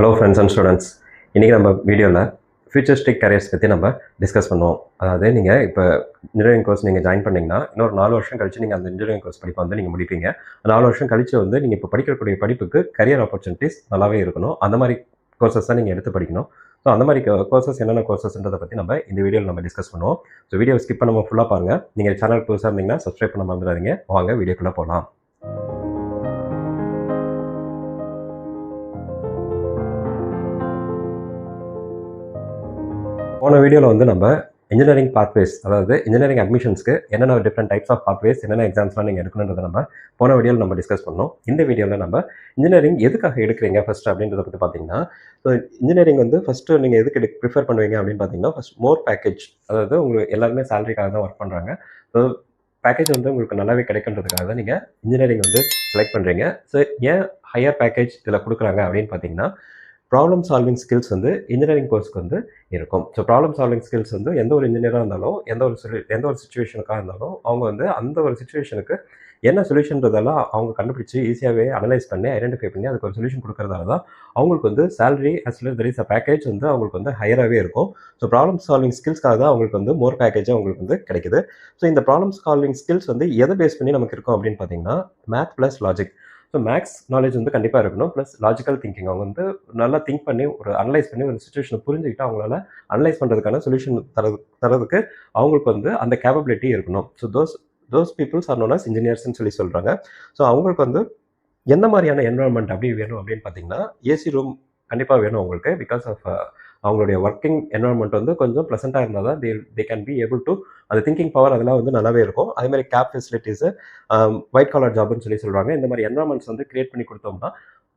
Hello friends and students. இன்றைக்கி நம்ம வீடியோவில் ஃபியூச்சரிஸ்டிக் கரியர்ஸ் பற்றி நம்ம டிஸ்கஸ் பண்ணுவோம். அதாவது நீங்கள் இப்போ இன்ஜினியரிங் கோர்ஸ் நீங்கள் ஜாயின் பண்ணிங்கன்னா இன்னொரு 4 வருஷம் கழிச்சு நீங்கள் அந்த இன்ஜினியரிங் கோர்ஸ் படிப்பை வந்து நீங்கள் முடிப்பீங்க. 4 வருஷம் கழிச்சு வந்து நீங்கள் இப்போ படிக்கக்கூடிய படிப்புக்கு கரியர் ஆப்பர்ச்சுனிட்டிஸ் நல்லாவே இருக்கணும். அந்த மாதிரி கோர்சஸ் தான் நீங்கள் எடுத்து படிக்கணும். ஸோ அந்த மாதிரி கோர்சஸ் என்னென்ன கோர்சஸ்ன்றதை பற்றி நம்ம இந்த வீடியோவில் நம்ம டிஸ்கஸ் பண்ணுவோம். ஸோ வீடியோ ஸ்கிப் பண்ணாமல் ஃபுல்லாக பாருங்கள். நீங்கள் சேனல் புதுசாக இருந்தீங்கன்னா சப்ஸ்கிரைப் பண்ண மறந்துடாதீங்க. வாங்க வீடியோக்குள்ளே போகலாம். போன வீடியோவில் வந்து நம்ம இன்ஜினியரிங் பாத்வேஸ், அதாவது இன்ஜினியரிங் அட்மிஷன்ஸ்க்கு என்னென்ன டிஃப்ரெண்ட் டைப்ஸ் ஆஃப் பாத்வேஸ், என்னென்ன எக்ஸாம்ஸ்லாம் நீங்கள் எடுக்கணுன்றதை நம்ம போன வீடியோவில் நம்ம டிஸ்கஸ் பண்ணோம். இந்த வீடியோவில் நம்ம இன்ஜினியரிங் எதுக்காக எடுக்கிறீங்க ஃபஸ்ட்டு அப்படின்றத பற்றி பார்த்தீங்கன்னா, ஸோ இன்ஜினியரிங் வந்து ஃபஸ்ட்டு நீங்கள் எதுக்கு ப்ரிஃபர் பண்ணுவீங்க அப்படின்னு பார்த்தீங்கன்னா, ஃபஸ்ட் மோர் பேக்கேஜ், அதாவது உங்களுக்கு எல்லாருமே சேலரிக்காக தான் ஒர்க் பண்ணுறாங்க. ஸோ பேக்கேஜ் வந்து உங்களுக்கு நல்லாவே கிடைக்கின்றதுக்காக தான் நீங்கள் இன்ஜினியரிங் வந்து செலக்ட் பண்ணுறீங்க. ஸோ ஏன் ஹையர் பேக்கேஜ் இதில் கொடுக்குறாங்க அப்படின்னு பார்த்தீங்கன்னா, ப்ராப்ளம் சால்விங் ஸ்கில்ஸ் வந்து இன்ஜினியரிங் கோர்ஸ்க்கு வந்து இருக்கும். ஸோ ப்ராப்ளம் சால்விங் ஸ்கில்ஸ் வந்து எந்த ஒரு இன்ஜினியராக இருந்தாலும் எந்த ஒரு சிச்சுவேஷனுக்காக இருந்தாலும் அவங்க வந்து அந்த ஒரு சிச்சுவேஷனுக்கு என்ன சொல்யூஷன்றதெல்லாம் அவங்க கண்டுபிடிச்சி ஈஸியாகவே அனலைஸ் பண்ணி ஐடென்டிஃபை பண்ணி அதுக்கு ஒரு சொல்யூஷன் கொடுக்கறதால தான் அவங்களுக்கு வந்து salary as well there is a package வந்து அவங்களுக்கு வந்து ஹையராகவே இருக்கும். ஸோ ப்ராப்ளம் சால்விங் ஸ்கில்ஸ்க்காக தான் அவங்களுக்கு வந்து மோர் பேக்கேஜாக அவங்களுக்கு வந்து கிடைக்குது. ஸோ இந்த ப்ராப்ளம் சால்விங் ஸ்கில்ஸ் வந்து எதை பேஸ் பண்ணி நமக்கு இருக்கும் அப்படின்னு பார்த்தீங்கன்னா, math plus logic. So maths knowledge வந்து கண்டிப்பாக இருக்கணும். ப்ளஸ் லாஜிக்கல் திங்கிங், அவங்க வந்து நல்லா திங்க் பண்ணி ஒரு அனலைஸ் பண்ணி ஒரு சுச்சுவேஷனை புரிஞ்சுக்கிட்டு அவங்களால அனலைஸ் பண்ணுறதுக்கான சொல்யூஷன் தரதுக்கு அவங்களுக்கு வந்து அந்த கேப்பபிலிட்டி இருக்கணும். So those peoples are known as இன்ஜினியர்ஸ்ன்னு சொல்லி சொல்கிறாங்க. ஸோ அவங்களுக்கு வந்து எந்த மாதிரியான என்வரான்மெண்ட் அப்படி வேணும் அப்படின்னு பார்த்தீங்கன்னா, ஏசி ரூம் கண்டிப்பாக வேணும் அவங்களுக்கு. பிகாஸ் ஆஃப் அவங்களுடைய ஒர்க்கிங் என்வரான்மெண்ட் வந்து கொஞ்சம் ப்ளசண்ட்டாக இருந்தால் தான் they can be able to அந்த திங்கிங் பவர் அதெல்லாம் வந்து நல்லாவே இருக்கும். அதேமாதிரி கேப் ஃபெசிலிட்டிஸு, ஒயிட் காலர் ஜாப்னு சொல்லி சொல்கிறாங்க. இந்த மாதிரி என்வரான்மெண்ட்ஸ் வந்து கிரியேட் பண்ணி கொடுத்தோம்னா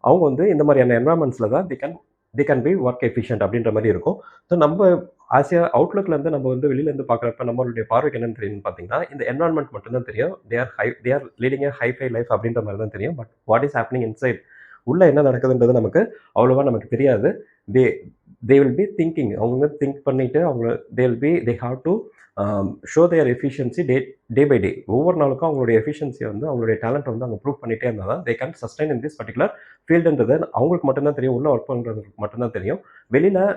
அவங்க வந்து இந்த மாதிரியான என்வரான்மெண்ட்ஸில் தான் they can be work efficient அப்படின்ற மாதிரி இருக்கும். ஸோ நம்ம ஆசியா அவுட்லுக்லேருந்து நம்ம வந்து வெளியிலேருந்து பார்க்குறப்ப நம்மளுடைய பார்வைக்கு என்னென்னு தெரியும்னு பார்த்தீங்கன்னா, இந்த என்வரான்மெண்ட் மட்டும்தான் தெரியும். They are leading a hi-fi life அப்படின்ற மாதிரி தான் தெரியும். But what is happening inside, உள்ளே என்ன நடக்குதுன்றது நமக்கு அவ்வளோவா நமக்கு தெரியாது. தே வில் பி திங்கிங், அவங்க திங்க் பண்ணிவிட்டு அவங்க they have to show their efficiency day by day. ஒவ்வொரு நாளுக்கும் அவங்களுடைய எஃபிஷியன்சியை வந்து அவங்களுடைய டேலண்ட் வந்து அவங்க ப்ரூவ் பண்ணிகிட்டே இருந்தால் தான் they can sustain in this particular ஃபீல்டுன்றது அவங்களுக்கு மட்டும்தான் தெரியும். உள்ள ஒர்க் பண்ணுறதுக்கு மட்டும்தான் தெரியும்.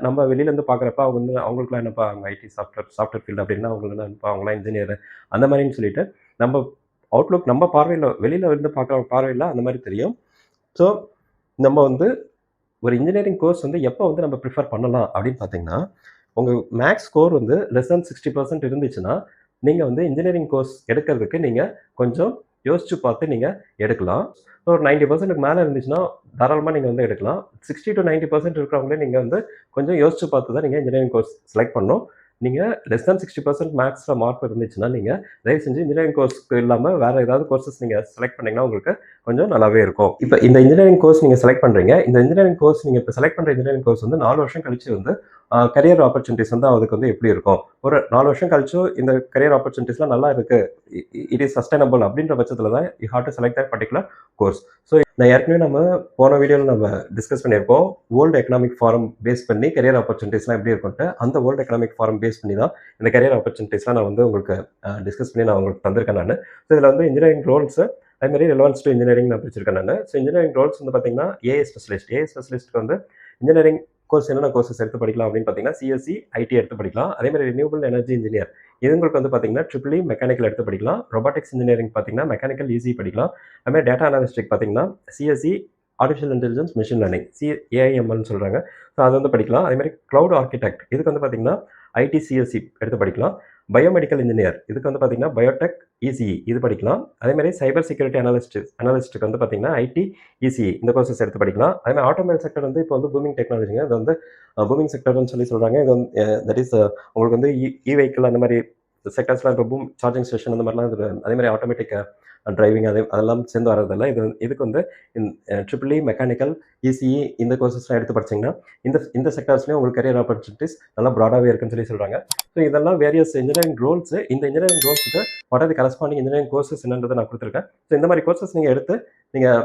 நம்ம வெளியிலேருந்து பார்க்குறப்ப அவங்க வந்து அவங்களுக்குலாம் என்னப்பா அவங்க ஐடி சாஃப்ட்வேர் ஃபீல்டு அப்படின்னா அவங்களுக்கு என்னப்பா அவங்களாம் இன்ஜினியர் அந்த மாதிரின்னு சொல்லிட்டு நம்ம அவுட்லுக் நம்ம பார்வையில் வெளியில் இருந்து பார்க்குற பார்வையில் அந்த மாதிரி தெரியும். ஸோ நம்ம வந்து ஒரு இன்ஜினியரிங் கோர்ஸ் வந்து எப்போ வந்து நம்ம ப்ரிஃபர் பண்ணலாம் அப்படின்னு பார்த்தீங்கன்னா, உங்கள் மேக்ஸ் ஸ்கோர் வந்து லெஸ் தென் 60% இருந்துச்சுன்னா நீங்கள் வந்து இன்ஜினியரிங் கோர்ஸ் எடுக்கிறதுக்கு நீங்கள் கொஞ்சம் யோசித்து பார்த்து நீங்கள் எடுக்கலாம். ஒரு 90% மேலே இருந்துச்சுன்னா தாராளமாக நீங்கள் வந்து எடுக்கலாம். 60 to 90% இருக்கிறவங்களே நீங்கள் வந்து கொஞ்சம் யோசித்து பார்த்து தான் நீங்கள் இன்ஜினியரிங் கோர்ஸ் செலக்ட் பண்ணணும். நீங்கள் லெஸ் தென் 60% மேக்ஸில் மார்க் இருந்துச்சுன்னா நீங்கள் தயவு செஞ்சு இன்ஜினியரிங் கோர்ஸ்க்கு இல்லாமல் வேறு ஏதாவது கோர்சஸ் நீங்கள் செலக்ட் பண்ணிங்கன்னா உங்களுக்கு கொஞ்சம் நல்லாவே இருக்கும். இப்போ இந்த இன்ஜினியரிங் கோர்ஸ் நீங்கள் செலக்ட் பண்ணுறீங்க. இந்த இன்ஜினியரிங் கோர்ஸ் நீங்கள் இப்போ செலக்ட் பண்ணுற இன்ஜினியரிங் கோர்ஸ் வந்து 4 வருஷம் கழிச்சு வந்து கரியர் ஆப்பர்ச்சுனிட்டிஸ் வந்து அதுக்கு வந்து எப்படி இருக்கும், ஒரு 4 வருஷம் கழிச்சும் இந்த கரியர் ஆப்பர்ச்சுனிட்டிஸ்லாம் நல்லா இருக்குது, இட் இஸ் சஸ்டைனபிள் அப்படின்ற பட்சத்தில் தான் you have to select that particular course. So நான் ஏற்கனவே நம்ம போன வீடியோவில் நம்ம டிஸ்கஸ் பண்ணியிருக்கோம். வேர்ல்டு எக்கனாமிக் ஃபாரம் பேஸ் பண்ணி கரியர் ஆப்பர்ச்சுனிட்டிஸ்லாம் எப்படி இருக்கும்ட்டு, அந்த வேர்ல்டு எக்கனாமிக் ஃபாரம் பேஸ் பண்ணி தான் இந்த கரியர் ஆப்பர்ச்சுனிட்டிஸ்லாம் நான் வந்து உங்களுக்கு டிஸ்கஸ் பண்ணி நான் உங்களுக்கு தந்திருக்கேன் நான். ஸோ இதில் வந்து இன்ஜினியரிங் ரோல்ஸு அதேமாதிரி ரெலவன்ஸ் டு இன்ஜினியரிங் நான் பிடிச்சிருக்கேன் நான். ஸோ இன்ஜினியரிங் ரோல்ஸ் வந்து பார்த்தீங்கன்னா ஏஐ ஸ்பெஷலிஸ்ட்டுக்கு வந்து இன்ஜினியரிங் கோர்ஸ் என்னென்ன கோர்சஸ் எடுத்து படிக்கலாம் அப்படின்னு பார்த்தீங்கன்னா, சிஎஸ்சி ஐடி எடுத்து படிக்கலாம். அதேமாதிரி ரினியூவபிள் எனர்ஜி இன்ஜினியர் இதுங்களுக்கு வந்து பார்த்தீங்கன்னா ட்ரிபிள் மெக்கானிக்கல் எடுத்து படிக்கலாம். ரொபாட்டிக்ஸ் இன்ஜினியரிங் பார்த்தீங்கன்னா மெக்கானிக்கல் ஈஸி படிக்கலாம். அதுமாதிரி டேட்டா அனாலிஸ்டிக் பார்த்தீங்கன்னா CSC artificial intelligence machine learning ஏஐஎம்எல்னு சொல்கிறாங்க. ஸோ அது வந்து படிக்கலாம். அதேமாதிரி க்ளவுட் ஆர்கிடெக்ட் இதுக்கு வந்து பார்த்தீங்கன்னா ஐடி சிஎஸ்சி எடுத்து படிக்கலாம். பயோமெடிக்கல் இன்ஜினியர் இதுக்கு வந்து பார்த்தீங்கன்னா பயோடெக் இசிஇ இது படிக்கலாம். அதேமாதிரி சைபர் செக்யூரிட்டி அனாலிஸ்ட்டுக்கு வந்து பார்த்தீங்கன்னா ஐடி இசிஇ இந்த கோர்சஸ் எடுத்து படிக்கலாம். அதேமாதிரி ஆட்டோமொபைல் செக்டர் வந்து இப்போ வந்து பூமிங் டெக்னாலஜிங்க, இது வந்து பூமிங் செக்டர்னு சொல்லி சொல்கிறாங்க. இது வந்து தட் இஸ் உங்களுக்கு வந்து இ வெஹிக்கிள் அந்த மாதிரி செக்டர்ஸ்லாம் இப்போ பூம் சார்ஜிங் ஸ்டேஷன் அந்த மாதிரிலாம் அதேமாதிரி ஆட்டோமேட்டிக் டிரைவிங் அதெல்லாம் சேர்ந்து வரதில்ல. இதுக்கு வந்து ட்ரிபிள் மெக்கானிக்கல் இசிஇ இந்த கோர்சஸ்லாம் எடுத்து படிச்சிங்கன்னா இந்த செக்டர்ஸ்லேயும் உங்களுக்கு கரியர் ஆப்பர்ச்சுனிட்டிஸ் நல்லா ப்ராடாகவே இருக்குன்னு சொல்லி சொல்கிறாங்க. ஸோ இதெல்லாம் வேரியஸ் இன்ஜினியரிங் ரோல்ஸு. இந்த இன்ஜினியரிங் ரோல்ஸுக்கு what are the corresponding engineering courses என்னன்றதை நான் கொடுத்துருக்கேன். ஸோ இந்த மாதிரி கோர்சஸ் நீங்கள் எடுத்து நீங்கள்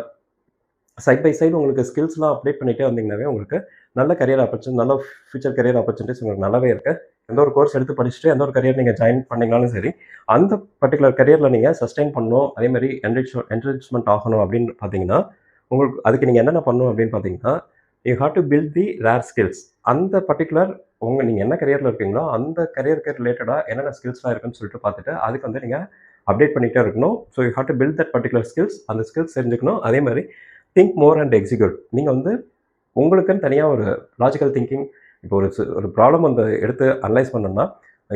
சைட் பை சைடு உங்களுக்கு ஸ்கில்ஸ்லாம் அப்டேட் பண்ணிகிட்டே வந்தீங்கன்னாவே உங்களுக்கு நல்ல கரியர் ஆப்பர்ச்சுனிட்டி, நல்ல ஃபியூச்சர் கரியர் ஆப்பர்ச்சுனிட்டிஸ் உங்களுக்கு நல்லாவே இருக்குது. எந்த ஒரு கோர்ஸ் எடுத்து படிச்சுட்டு எந்த ஒரு கரியர் நீங்கள் ஜாயின் பண்ணிங்கனாலும் சரி, அந்த பர்டிகுலர் கரியரில் நீங்கள் சஸ்டெயின் பண்ணணும், அதேமாதிரி என்ரிச்மெண்ட் ஆகணும் அப்படின்னு பார்த்தீங்கன்னா உங்களுக்கு அதுக்கு நீங்கள் என்னென்ன பண்ணணும் அப்படின்னு பார்த்தீங்கன்னா, you have to build the rare skills. அந்த பர்ட்டிகுலர் நீங்கள் என்ன கரியரில் இருக்கீங்களோ அந்த கரியருக்கு ரிலேட்டடாக என்னென்ன ஸ்கில்ஸ்லாம் இருக்குன்னு சொல்லிட்டு பார்த்துட்டு அதுக்கு வந்து நீங்கள் அப்டேட் பண்ணிகிட்டே இருக்கணும். So you have to build that particular skills. அந்த ஸ்கில்ஸ் தெரிஞ்சுக்கணும். அதே மாதிரி திங்க் மோர் அண்ட் எக்ஸிக்யூட். நீங்கள் வந்து உங்களுக்குன்னு தனியாக ஒரு லாஜிக்கல் திங்கிங், இப்போ ஒரு ப்ராப்ளம் வந்து எடுத்து அனலைஸ் பண்ணணும்னா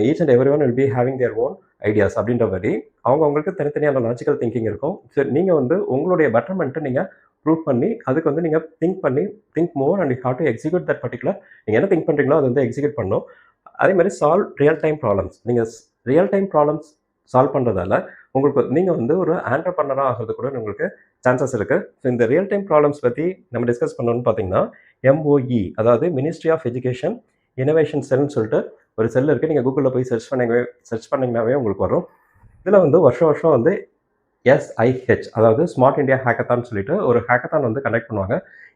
each and every one will be having their own ideas அப்படின்ற மாதிரி அவங்களுக்கு தனித்தனியான லாஜிக்கல் திங்கிங் இருக்கும். சரி, நீங்கள் வந்து உங்களுடைய பெட்டர்மெண்ட்டை நீங்கள் ப்ரூவ் பண்ணி அதுக்கு வந்து நீங்கள் think more and you have to execute that particular. நீங்கள் என்ன திங்க் பண்ணுறீங்களோ அதை வந்து எக்ஸிக்யூட் பண்ணணும். அதே மாதிரி சால்வ் ரியல் டைம் ப்ராப்ளம்ஸ். நீங்கள் ரியல் டைம் ப்ராப்ளம்ஸ் சால்வ் பண்ணுறதால உங்களுக்கு நீங்கள் வந்து ஒரு ஆண்டர்பிரனராக ஆகிறது கூட உங்களுக்கு சான்சஸ் இருக்குது. ஸோ இந்த ரியல் டைம் ப்ராப்ளம்ஸ் பற்றி நம்ம டிஸ்கஸ் பண்ணணும்னு பார்த்தீங்கன்னா MOE, அதாவது மினிஸ்ட்ரி ஆஃப் எஜுகேஷன் இனோவேஷன் செல்னு சொல்லிட்டு ஒரு செல் இருக்குது. நீங்கள் கூகுளில் போய் சர்ச் பண்ணிங்கனாவே உங்களுக்கு வரும். இதில் வந்து வருஷம் வந்து SIH, அதாவது ஸ்மார்ட் இந்தியா ஹேக்கத்தான் சொல்லிட்டு ஒரு ஹேக்கத்தான் வந்து கண்டக்ட் பண்ணுவாங்க.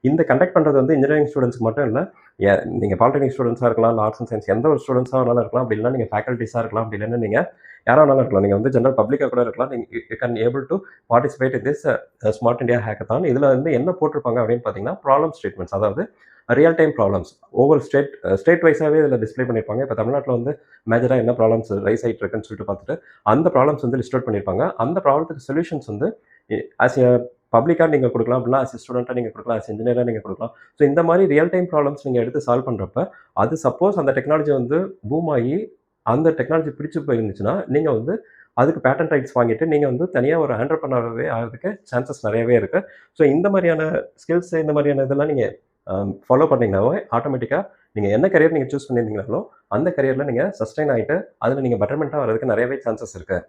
இந்த கண்டக்ட் பண்ணுறது வந்து இன்ஜினியரிங் ஸ்டூடெண்ட்ஸ்க்கு மட்டும் இல்லை, நீங்கள் பாலிடெக்னிக் ஸ்டூடெண்ட்ஸாக இருக்கலாம், இல்லை ஆர்ட்ஸ் அண்ட் சயின்ஸ் எந்த ஒரு ஸ்டூடெண்ட்ஸாக வேணாலும் இருக்கலாம். அப்படி இல்லைனா நீங்கள் ஃபேக்கல்ட்டிஸாக இருக்கலாம், அப்படி இல்லைன்னா நீங்கள் யாராக வேணாலும் இருக்கலாம். நீங்கள் வந்து ஜென்ரல் பப்ளிக்காக கூட இருக்கலாம். நீங்கள் you can able to participate in this smart India hackathon. இதில் வந்து என்ன போட்டிருப்பாங்க அப்படின்னு பார்த்தீங்கன்னா ப்ராப்ளம் ஸ்டேட்மெண்ட்ஸ், அதாவது ரியல் டைம் ப்ராப்ளம்ஸ் ஒவ்வொரு ஸ்டேட் வைஸாகவே இதில் டிஸ்பிளே பண்ணியிருப்பாங்க. இப்போ தமிழ்நாட்டில் வந்து மேஜராக என்ன ப்ராப்ளம்ஸ் ரைஸ் ஆகிட்டு இருக்குன்னு சொல்லிட்டு பார்த்துட்டு அந்த ப்ராப்ளம்ஸ் வந்து லிஸ்ட் அவுட் பண்ணியிருப்பாங்க. அந்த ப்ராப்ளத்துக்கு சொல்யூஷன்ஸ் வந்து ஆஸ் எ பப்ளிக்காக நீங்கள் கொடுக்கலாம், அப்படின்னா ஆஸ் எ ஸ்டூடெண்ட்டாக நீங்கள் கொடுக்கலாம், ஆஸ் இன்ஜினியராக நீங்கள் கொடுக்கலாம். ஸோ இந்த மாதிரி ரியல் டைம் ப்ராப்ளம்ஸ் நீங்கள் எடுத்து சால்வ் பண்ணுறப்ப அது சப்போஸ் அந்த டெக்னாலஜி வந்து பூம் ஆகி அந்த டெக்னாலஜி பிடிச்சி போயிருந்துச்சுன்னா நீங்கள் வந்து அதுக்கு பேட்டன் ரைட்ஸ் வாங்கிட்டு நீங்கள் வந்து தனியாக ஒரு ஆண்டர்பிரனராகவே ஆகிறதுக்கு சான்சஸ் நிறையவே இருக்குது. ஸோ இந்த மாதிரியான ஸ்கில்ஸ், இந்த மாதிரியான இதெல்லாம் நீங்கள் ஃபாலோ பண்ணிங்கனாவே ஆட்டோமேட்டிக்காக நீங்கள் என்ன கரியர் நீங்கள் சூஸ் பண்ணியிருந்தீங்கனாலும் அந்த கரியரில் நீங்கள் சஸ்டைன் ஆகிட்டு அதில் நீங்கள் பெட்டர்மெண்ட்டாக வரதுக்கு நிறையவே சான்சஸ் இருக்குது.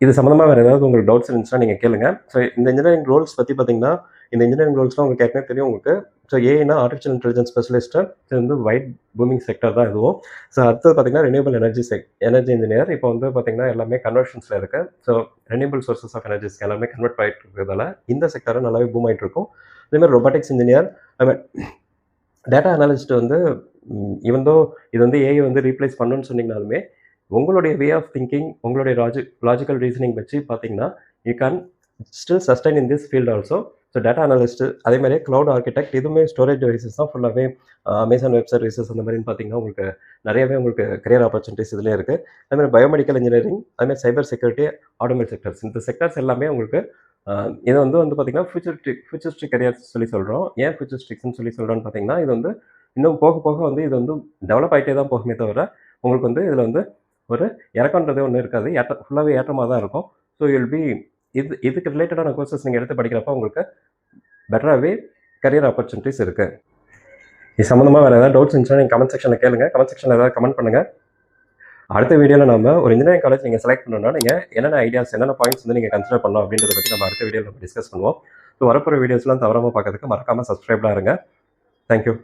இது சம்மந்தமாக வேறு ஏதாவது உங்களுக்கு டவுட்ஸ் இருந்துச்சுன்னா நீங்கள் கேளுங்க. ஸோ இந்த இன்ஜினியரிங் ரோல்ஸ் பற்றி பார்த்தீங்கன்னா இந்த இன்ஜினியரிங் ரோல்ஸ்லாம் உங்களுக்கு ஏற்கனவே தெரியும் உங்களுக்கு. ஸோ ஏன்னா ஆர்டிஃபிஷியல் இன்டெலிஜென்ஸ் ஸ்பெஷலிஸ்ட்டு, இது வந்து வைட் பூமிங் செக்டர் தான் இதுவும். ஸோ அடுத்தது பார்த்தீங்கன்னா ரெனியூபிள் எனர்ஜி இன்ஜினியர். இப்போ வந்து பார்த்தீங்கன்னா எல்லாமே கன்வர்ஷன்ஸில் இருக்குது. So renewable sources of energies எல்லாமே கன்வெர்ட் ஆகிட்டு இருக்கிறதால இந்த செக்டரும் நல்லாவே பூம் ஆகிட்டு இருக்கும். அதேமாதிரி ரொபாட்டிக்ஸ் இன்ஜினியர், அதுமாதிரி டேட்டா அனாலிஸ்ட் வந்து ஈவன் தோ இது வந்து ஏஐ வந்து ரீப்ளேஸ் பண்ணணும்னு சொன்னீங்கனாலுமே உங்களுடைய வே ஆஃப் திங்கிங், உங்களுடைய லாஜிக்கல் ரீசனிங் வச்சு பார்த்தீங்கன்னா you can still sustain in this field also. So data analyst, அதே மாதிரி க்ளவுட் ஆர்கிடெக்ட், இதுவுமே ஸ்டோரேஜ் டிவைசஸ் தான் ஃபுல்லாகவே. அமேசான் வெப் சர்வீசஸ் அந்த மாதிரின்னு பார்த்தீங்கன்னா உங்களுக்கு நிறையவே உங்களுக்கு கரியர் ஆப்பர்ச்சுனிட்டிஸ் இதிலே இருக்குது. அதுமாதிரி பயோமெடிக்கல் இன்ஜினியரிங், அதுமாதிரி சைபர் செக்யூரிட்டி, ஆட்டோமேட் செக்டர்ஸ், இந்த செக்டர்ஸ் எல்லாமே உங்களுக்கு இது வந்து பார்த்தீங்கன்னா ஃபியூச்சரிஸ்டிக் கரியர்ஸ் சொல்லி சொல்கிறோம். ஏன் ஃபியூச்சரிஸ்டிக்ஸ்னு சொல்லி சொல்கிறோன்னு பார்த்தீங்கன்னா இது வந்து இன்னும் போக போக வந்து இது வந்து டெவலப் ஆகிட்டே தான் போகுமே தவிர உங்களுக்கு வந்து இதில் வந்து ஒரு இறக்கன்றதே ஒன்றும் இருக்காது. ஃபுல்லாகவே ஏற்றமாக தான் இருக்கும். ஸோ வில் பி இதுக்கு ரிலேட்டடான கோர்சஸ் நீங்கள் எடுத்து படிக்கிறப்ப உங்களுக்கு பெட்டராகவே கரியர் ஆப்பர்ச்சுனிட்டிஸ் இருக்குது. இது சம்மந்தமாக வேறு ஏதாவது டவுட்ஸ் இருந்துச்சுன்னா நீங்கள் கமெண்ட் செக்ஷனில் கேளுங்க. கமெண்ட் செக்ஷனில் ஏதாவது கமெண்ட் பண்ணுங்கள். அடுத்த வீடியோவில் நம்ம ஒரு இன்ஜினியரிங் காலேஜ் நீங்கள் செலக்ட் பண்ணணும்னா நீங்கள் என்னென்ன ஐடியாஸ், என்னென்ன பாயிண்ட்ஸ் வந்து நீங்கள் கன்சிடர் பண்ணலாம் அப்படின்றத பற்றி நம்ம அடுத்த வீடியோவில் நம்ம டிஸ்கஸ் பண்ணுவோம். ஸோ வரப்போகிற வீடியோஸ்லாம் தவறாமல் பார்க்கறதுக்கு மறக்காமல் சப்ஸ்கிரைப்லாம் இருங்க. தேங்க்யூ.